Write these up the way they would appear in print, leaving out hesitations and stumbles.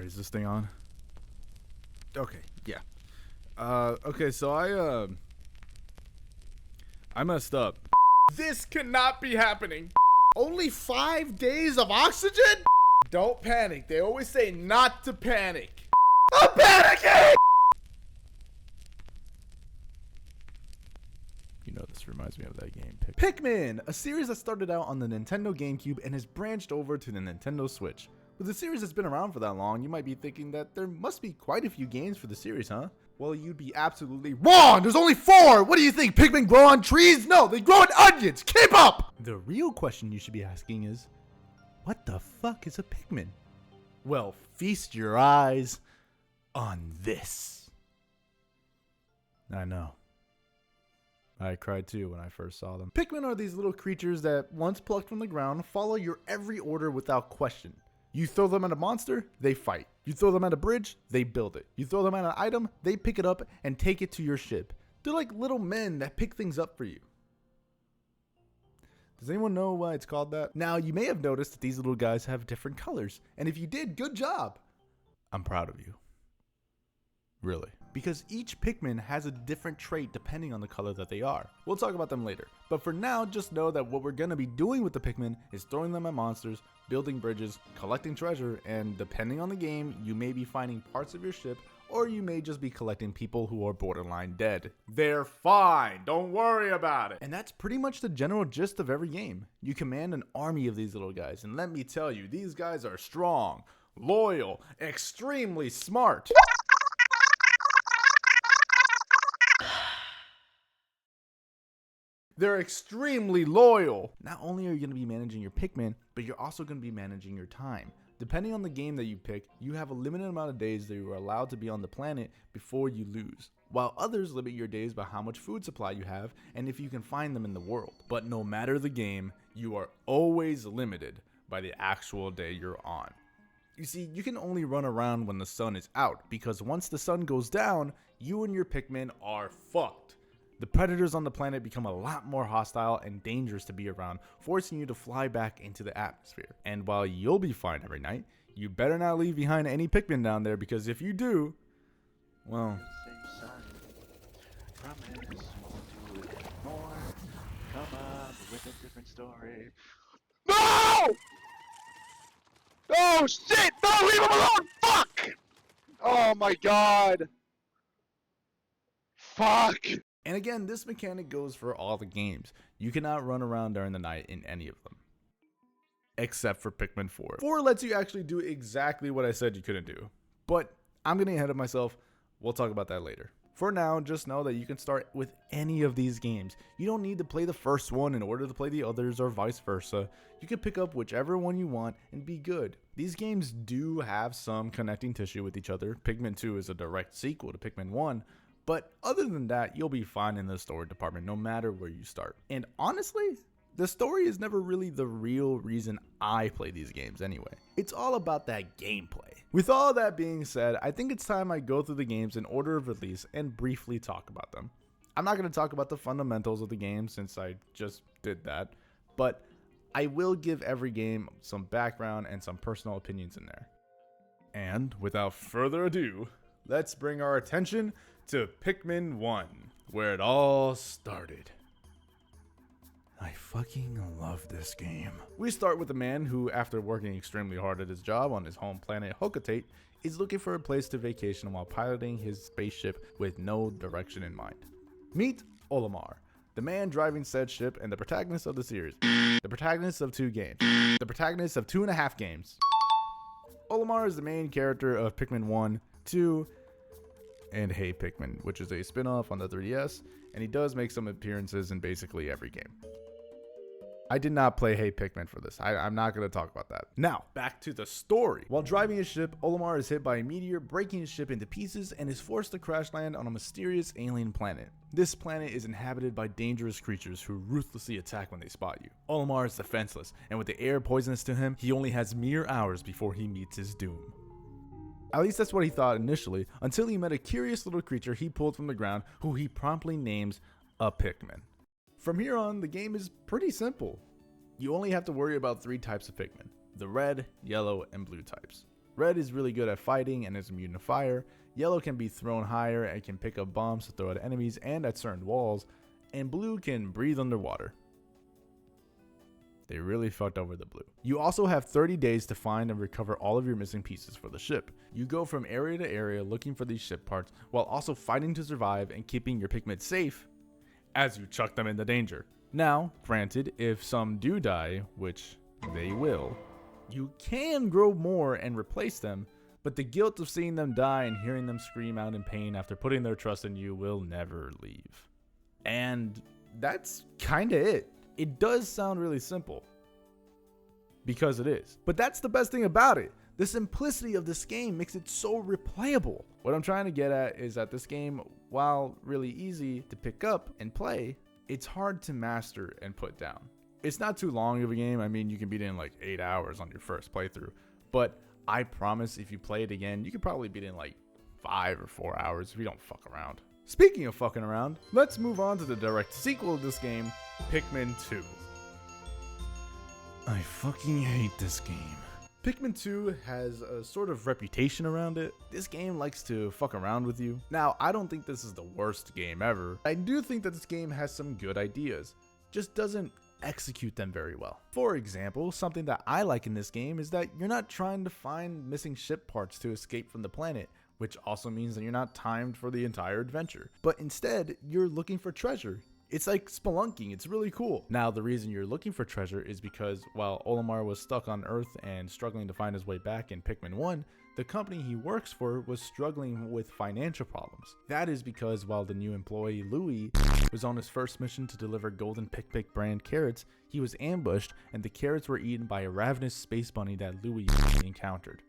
Alright, is this thing on? Okay, yeah. Okay, so I messed up. This cannot be happening. Only 5 days of oxygen? Don't panic. They always say not to panic. I'm panicking! You know, this reminds me of that game, Pikmin, a series that started out on the Nintendo GameCube and has branched over to the Nintendo Switch. With the series that's been around for that long, you might be thinking that there must be quite a few games for the series, huh? Well, you'd be absolutely wrong! There's only 4! What do you think, Pikmin grow on trees? No, they grow on onions! Keep up! The real question you should be asking is, what the fuck is a Pikmin? Well, feast your eyes on this. I know. I cried too when I first saw them. Pikmin are these little creatures that, once plucked from the ground, follow your every order without question. You throw them at a monster, they fight. You throw them at a bridge, they build it. You throw them at an item, they pick it up and take it to your ship. They're like little men that pick things up for you. Does anyone know why it's called that? Now, you may have noticed that these little guys have different colors. And if you did, good job. I'm proud of you. Really. Because each Pikmin has a different trait depending on the color that they are. We'll talk about them later. But for now, just know that what we're going to be doing with the Pikmin is throwing them at monsters, building bridges, collecting treasure, and depending on the game, you may be finding parts of your ship, or you may just be collecting people who are borderline dead. They're fine, don't worry about it. And that's pretty much the general gist of every game. You command an army of these little guys, and let me tell you, these guys are strong, loyal, extremely smart. They're extremely loyal. Not only are you going to be managing your Pikmin, but you're also going to be managing your time. Depending on the game that you pick, you have a limited amount of days that you are allowed to be on the planet before you lose, while others limit your days by how much food supply you have and if you can find them in the world. But no matter the game, you are always limited by the actual day you're on. You see, you can only run around when the sun is out, because once the sun goes down, you and your Pikmin are fucked. The predators on the planet become a lot more hostile and dangerous to be around, forcing you to fly back into the atmosphere. And while you'll be fine every night, you better not leave behind any Pikmin down there, because if you do, well... No! Oh shit! No, leave him alone! Fuck! Oh my god! Fuck! And again, this mechanic goes for all the games. You cannot run around during the night in any of them. Except for Pikmin 4. 4 lets you actually do exactly what I said you couldn't do. But I'm getting ahead of myself. We'll talk about that later. For now, just know that you can start with any of these games. You don't need to play the first one in order to play the others or vice versa. You can pick up whichever one you want and be good. These games do have some connecting tissue with each other. Pikmin 2 is a direct sequel to Pikmin 1. But other than that, you'll be fine in the story department no matter where you start. And honestly, the story is never really the real reason I play these games anyway. It's all about that gameplay. With all that being said, I think it's time I go through the games in order of release and briefly talk about them. I'm not going to talk about the fundamentals of the game since I just did that, but I will give every game some background and some personal opinions in there. And without further ado, let's bring our attention to Pikmin 1, where it all started. I fucking love this game. We start with a man who, after working extremely hard at his job on his home planet Hocotate, is looking for a place to vacation while piloting his spaceship with no direction in mind. Meet Olimar, the man driving said ship and the protagonist of the series. The protagonist of 2 games. The protagonist of 2.5 games. Olimar is the main character of Pikmin 1, 2, and Hey Pikmin, which is a spin-off on the 3DS, and he does make some appearances in basically every game. I did not play Hey Pikmin for this. I'm not going to talk about that. Now, back to the story. While driving his ship, Olimar is hit by a meteor, breaking his ship into pieces, and is forced to crash land on a mysterious alien planet. This planet is inhabited by dangerous creatures who ruthlessly attack when they spot you. Olimar is defenseless, and with the air poisonous to him, he only has mere hours before he meets his doom. At least that's what he thought initially, until he met a curious little creature he pulled from the ground, who he promptly names a Pikmin. From here on, the game is pretty simple. You only have to worry about 3 types of Pikmin: the red, yellow, and blue types. Red is really good at fighting and is immune to fire. Yellow can be thrown higher and can pick up bombs to throw at enemies and at certain walls. And blue can breathe underwater. They really fucked over the blue. You also have 30 days to find and recover all of your missing pieces for the ship. You go from area to area looking for these ship parts while also fighting to survive and keeping your Pikmin safe as you chuck them into danger. Now, granted, if some do die, which they will, you can grow more and replace them, but the guilt of seeing them die and hearing them scream out in pain after putting their trust in you will never leave. And that's kinda it. It does sound really simple, because it is. But that's the best thing about it. The simplicity of this game makes it so replayable. What I'm trying to get at is that this game, while really easy to pick up and play, it's hard to master and put down. It's not too long of a game. I mean, you can beat it in like 8 hours on your first playthrough. But I promise if you play it again, you could probably beat it in like 5 or 4 hours if you don't fuck around. Speaking of fucking around, let's move on to the direct sequel of this game, Pikmin 2. I fucking hate this game. Pikmin 2 has a sort of reputation around it. This game likes to fuck around with you. Now, I don't think this is the worst game ever. I do think that this game has some good ideas, just doesn't execute them very well. For example, something that I like in this game is that you're not trying to find missing ship parts to escape from the planet, which also means that you're not timed for the entire adventure, but instead you're looking for treasure. It's like spelunking. It's really cool. Now, the reason you're looking for treasure is because while Olimar was stuck on Earth and struggling to find his way back in Pikmin 1, the company he works for was struggling with financial problems. That is because while the new employee, Louis, was on his first mission to deliver golden Pick brand carrots, he was ambushed and the carrots were eaten by a ravenous space bunny that Louis encountered.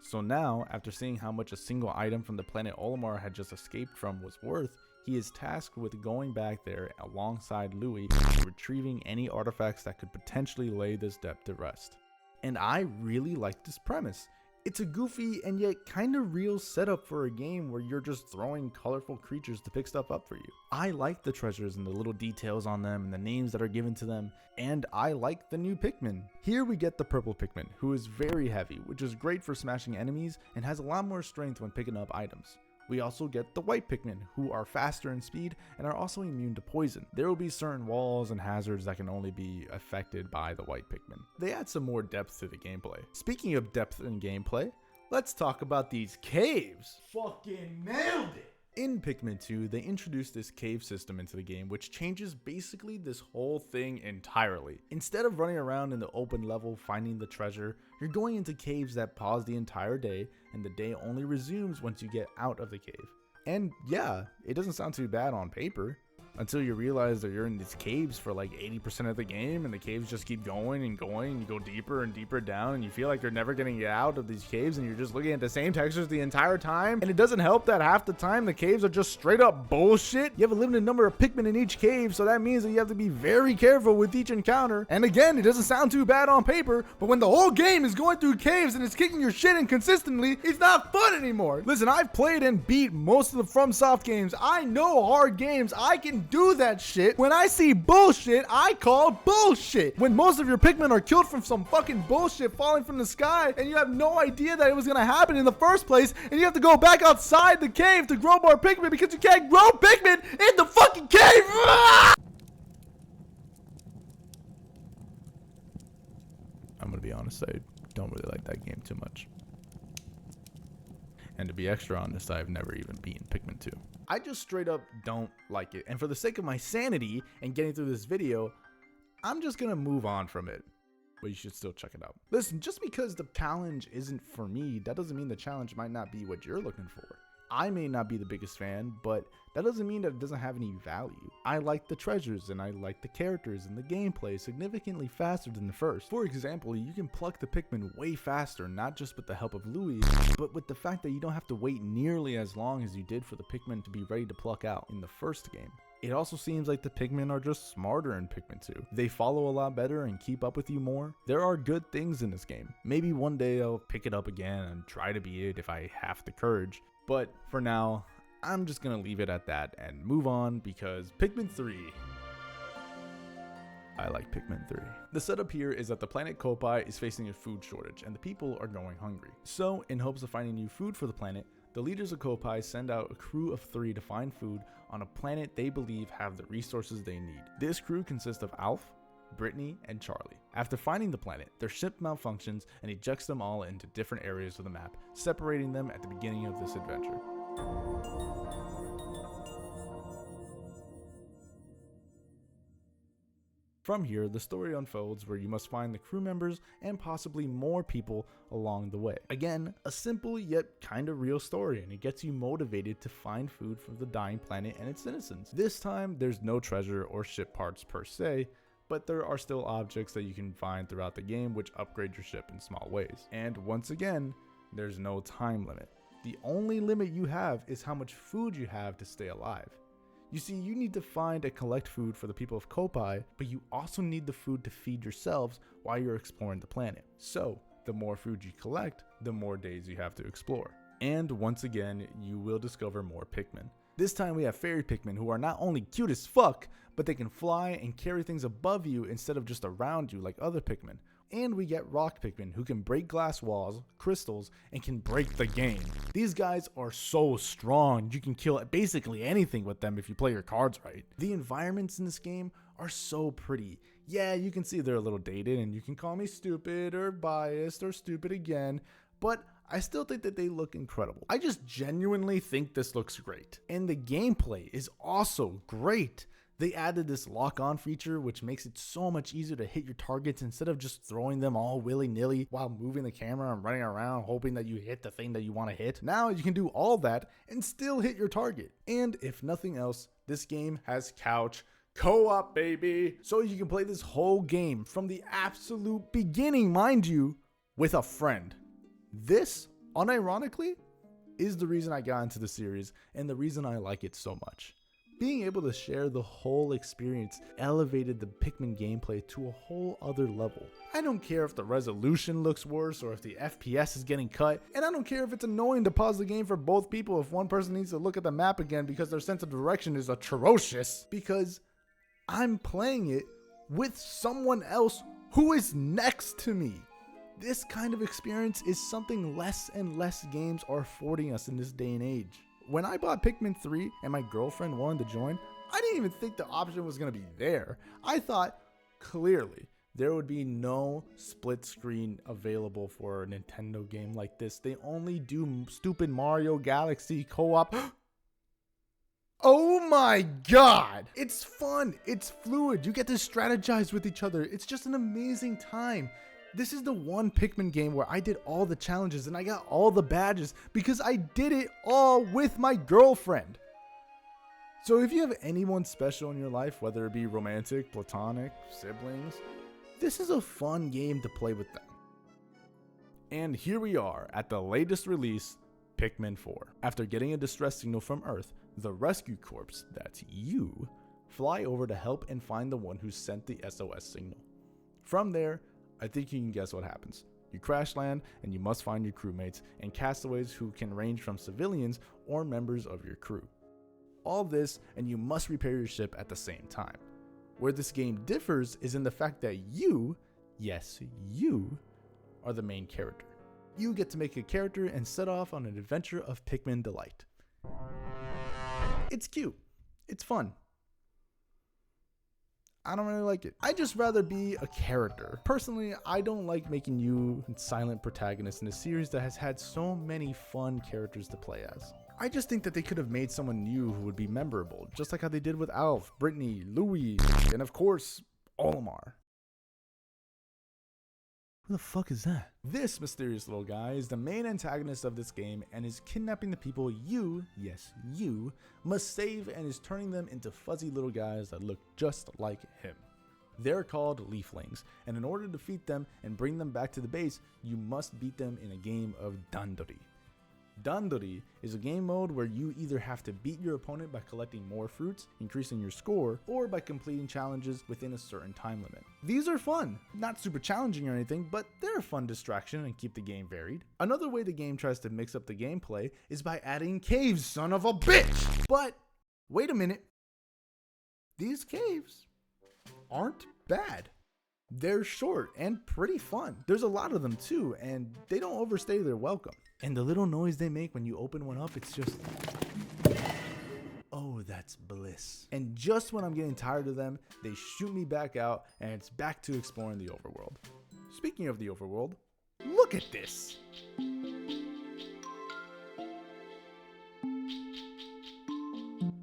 So now, after seeing how much a single item from the planet Olimar had just escaped from was worth, he is tasked with going back there alongside Louis and retrieving any artifacts that could potentially lay this debt to rest. And I really like this premise. It's a goofy and yet kinda real setup for a game where you're just throwing colorful creatures to pick stuff up for you. I like the treasures and the little details on them and the names that are given to them, and I like the new Pikmin. Here we get the purple Pikmin, who is very heavy, which is great for smashing enemies and has a lot more strength when picking up items. We also get the white Pikmin, who are faster in speed and are also immune to poison. There will be certain walls and hazards that can only be affected by the white Pikmin. They add some more depth to the gameplay. Speaking of depth in gameplay, let's talk about these caves. Fucking nailed it! In Pikmin 2, they introduced this cave system into the game, which changes basically this whole thing entirely. Instead of running around in the open level finding the treasure, you're going into caves that pause the entire day, and the day only resumes once you get out of the cave. And yeah, it doesn't sound too bad on paper, until you realize that you're in these caves for like 80% of the game, and the caves just keep going and going, and you go deeper and deeper down, and you feel like you're never getting out of these caves, and you're just looking at the same textures the entire time. And it doesn't help that half the time the caves are just straight up bullshit. You have a limited number of Pikmin in each cave, so that means that you have to be very careful with each encounter. And again, it doesn't sound too bad on paper, but when the whole game is going through caves and it's kicking your shit in consistently, it's not fun anymore. Listen, I've played and beat most of the FromSoft games. I know hard games. I can do that shit. When I see bullshit, I call bullshit. When most of your Pikmin are killed from some fucking bullshit falling from the sky, and you have no idea that it was gonna happen in the first place, and you have to go back outside the cave to grow more Pikmin because you can't grow Pikmin in the fucking cave. I'm gonna be honest, I don't really like that game too much. And to be extra honest, I've never even beaten Pikmin 2. I just straight up don't like it. And for the sake of my sanity and getting through this video, I'm just gonna move on from it. But you should still check it out. Listen, just because the challenge isn't for me, that doesn't mean the challenge might not be what you're looking for. I may not be the biggest fan, but that doesn't mean that it doesn't have any value. I like the treasures and I like the characters and the gameplay significantly faster than the first. For example, you can pluck the Pikmin way faster, not just with the help of Louis, but with the fact that you don't have to wait nearly as long as you did for the Pikmin to be ready to pluck out in the first game. It also seems like the Pikmin are just smarter in Pikmin 2. They follow a lot better and keep up with you more. There are good things in this game. Maybe one day I'll pick it up again and try to beat it if I have the courage. But for now, I'm just gonna leave it at that and move on because Pikmin 3 I like Pikmin 3. The setup here is that the planet Kopai is facing a food shortage and the people are going hungry. So, in hopes of finding new food for the planet, the leaders of Kopai send out a crew of 3 to find food on a planet they believe have the resources they need. This crew consists of Alf, Brittany, and Charlie. After finding the planet, their ship malfunctions and ejects them all into different areas of the map, separating them at the beginning of this adventure. From here, the story unfolds where you must find the crew members and possibly more people along the way. Again, a simple yet kinda real story, and it gets you motivated to find food for the dying planet and its citizens. This time, there's no treasure or ship parts per se, but there are still objects that you can find throughout the game which upgrade your ship in small ways. And once again, there's no time limit. The only limit you have is how much food you have to stay alive. You see, you need to find and collect food for the people of Kopai, but you also need the food to feed yourselves while you're exploring the planet. So, the more food you collect, the more days you have to explore. And once again, you will discover more Pikmin. This time we have fairy Pikmin who are not only cute as fuck, but they can fly and carry things above you instead of just around you like other Pikmin. And we get rock Pikmin who can break glass walls, crystals, and can break the game. These guys are so strong, you can kill basically anything with them if you play your cards right. The environments in this game are so pretty. Yeah, you can see they're a little dated and you can call me stupid or biased or stupid again, but I still think that they look incredible. I just genuinely think this looks great. And the gameplay is also great. They added this lock-on feature which makes it so much easier to hit your targets instead of just throwing them all willy-nilly while moving the camera and running around hoping that you hit the thing that you want to hit. Now you can do all that and still hit your target. And if nothing else, this game has couch co-op, baby. So you can play this whole game from the absolute beginning, mind you, with a friend. This, unironically, is the reason I got into the series and the reason I like it so much. Being able to share the whole experience elevated the Pikmin gameplay to a whole other level. I don't care if the resolution looks worse or if the FPS is getting cut, and I don't care if it's annoying to pause the game for both people if one person needs to look at the map again because their sense of direction is atrocious, because I'm playing it with someone else who is next to me. This kind of experience is something less and less games are affording us in this day and age. When I bought Pikmin 3 and my girlfriend wanted to join, I didn't even think the option was going to be there. I thought clearly there would be no split screen available for a Nintendo game like this. They only do stupid Mario Galaxy co-op. Oh my god! It's fun, it's fluid, you get to strategize with each other. It's just an amazing time. This is the one Pikmin game where I did all the challenges and I got all the badges because I did it all with my girlfriend. So if you have anyone special in your life, whether it be romantic, platonic, siblings, this is a fun game to play with them. And here we are at the latest release, Pikmin 4. After getting a distress signal from Earth, the rescue corps, that's you, fly over to help and find the one who sent the SOS signal. From there, I think you can guess what happens. You crash land and you must find your crewmates and castaways who can range from civilians or members of your crew. All this, and you must repair your ship at the same time. Where this game differs is in the fact that you, yes, you, are the main character. You get to make a character and set off on an adventure of Pikmin delight. It's cute. It's fun. I don't really like it. I'd just rather be a character. Personally, I don't like making you silent protagonists in a series that has had so many fun characters to play as. I just think that they could have made someone new who would be memorable, just like how they did with Alf, Brittany, Louie, and of course, Olimar. Who the fuck is that? This mysterious little guy is the main antagonist of this game and is kidnapping the people you, yes you, must save and is turning them into fuzzy little guys that look just like him. They're called Leaflings, and in order to defeat them and bring them back to the base, you must beat them in a game of Dandori. Dandori is a game mode where you either have to beat your opponent by collecting more fruits, increasing your score, or by completing challenges within a certain time limit. These are fun, not super challenging or anything, but they're a fun distraction and keep the game varied. Another way the game tries to mix up the gameplay is by adding caves, son of a bitch! But, wait a minute. These caves aren't bad. They're short and pretty fun. There's a lot of them too, and they don't overstay their welcome. And the little noise they make when you open one up, it's just... oh, that's bliss. And just when I'm getting tired of them, they shoot me back out, and it's back to exploring the overworld. Speaking of the overworld, look at this!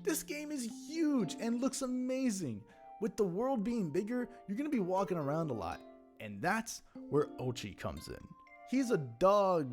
This game is huge and looks amazing. With the world being bigger, you're going to be walking around a lot. And that's where Ochi comes in. He's a dog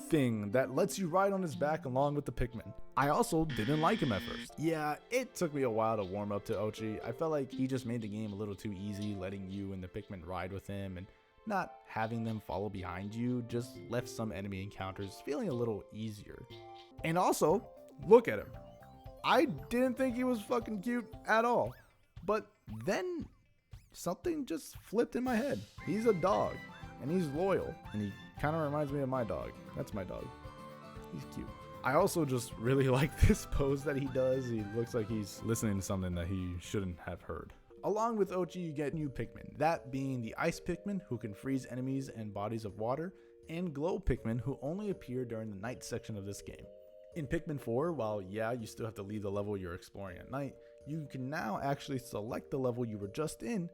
thing that lets you ride on his back along with the Pikmin. I also didn't like him at first. Yeah, it took me a while to warm up to Ochi. I felt like he just made the game a little too easy, letting you and the Pikmin ride with him, and not having them follow behind you just left some enemy encounters feeling a little easier. And also, look at him. I didn't think he was fucking cute at all. But then something just flipped in my head. He's a dog and he's loyal, and he kind of reminds me of my dog. That's my dog. He's cute. I also just really like this pose that he does. He looks like he's listening to something that he shouldn't have heard. Along with Ochi, you get new Pikmin, that being the Ice Pikmin, who can freeze enemies and bodies of water, and Glow Pikmin, who only appear during the night section of this game. In Pikmin 4, while yeah, you still have to leave the level you're exploring at night, you can now actually select the level you were just in,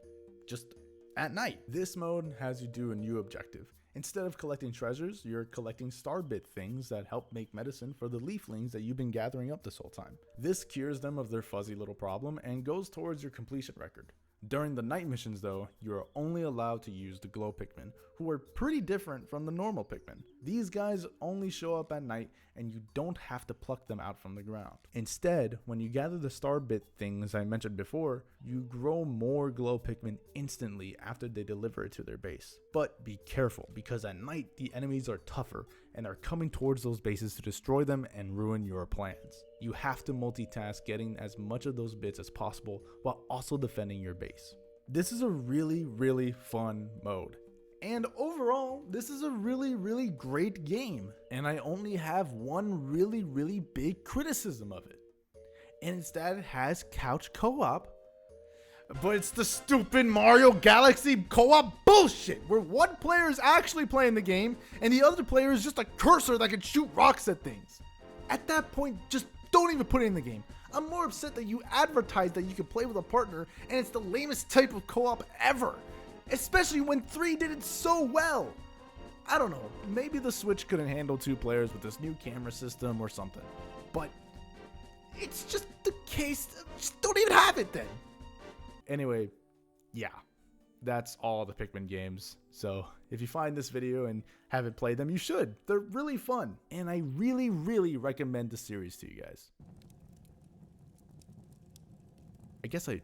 just at night. This mode has you do a new objective. Instead of collecting treasures, you're collecting star bit things that help make medicine for the leaflings that you've been gathering up this whole time. This cures them of their fuzzy little problem and goes towards your completion record. During the night missions though, you are only allowed to use the Glow Pikmin, who are pretty different from the normal Pikmin. These guys only show up at night and you don't have to pluck them out from the ground. Instead, when you gather the star bit things I mentioned before, you grow more Glow Pikmin instantly after they deliver it to their base. But be careful, because at night the enemies are tougher and are coming towards those bases to destroy them and ruin your plans. You have to multitask getting as much of those bits as possible while also defending your base. This is a really fun mode. And overall, this is a really great game. And I only have one really big criticism of it. And it's that it has couch co-op. But it's the stupid Mario Galaxy co-op bullshit, where one player is actually playing the game and the other player is just a cursor that can shoot rocks at things. At that point, just don't even put it in the game. I'm more upset that you advertise that you can play with a partner and it's the lamest type of co-op ever. Especially when 3 did it so well. I don't know, maybe the Switch couldn't handle 2 players with this new camera system or something. But it's just the case, just don't even have it then. Anyway, yeah, that's all the Pikmin games. So if you find this video and haven't played them, you should. They're really fun. And I really recommend the series to you guys. I guess I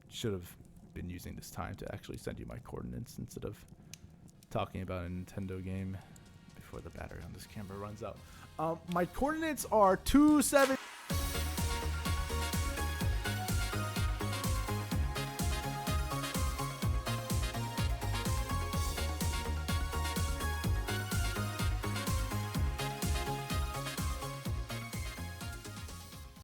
should have been using this time to actually send you my coordinates instead of talking about a Nintendo game before the battery on this camera runs out. My coordinates are 27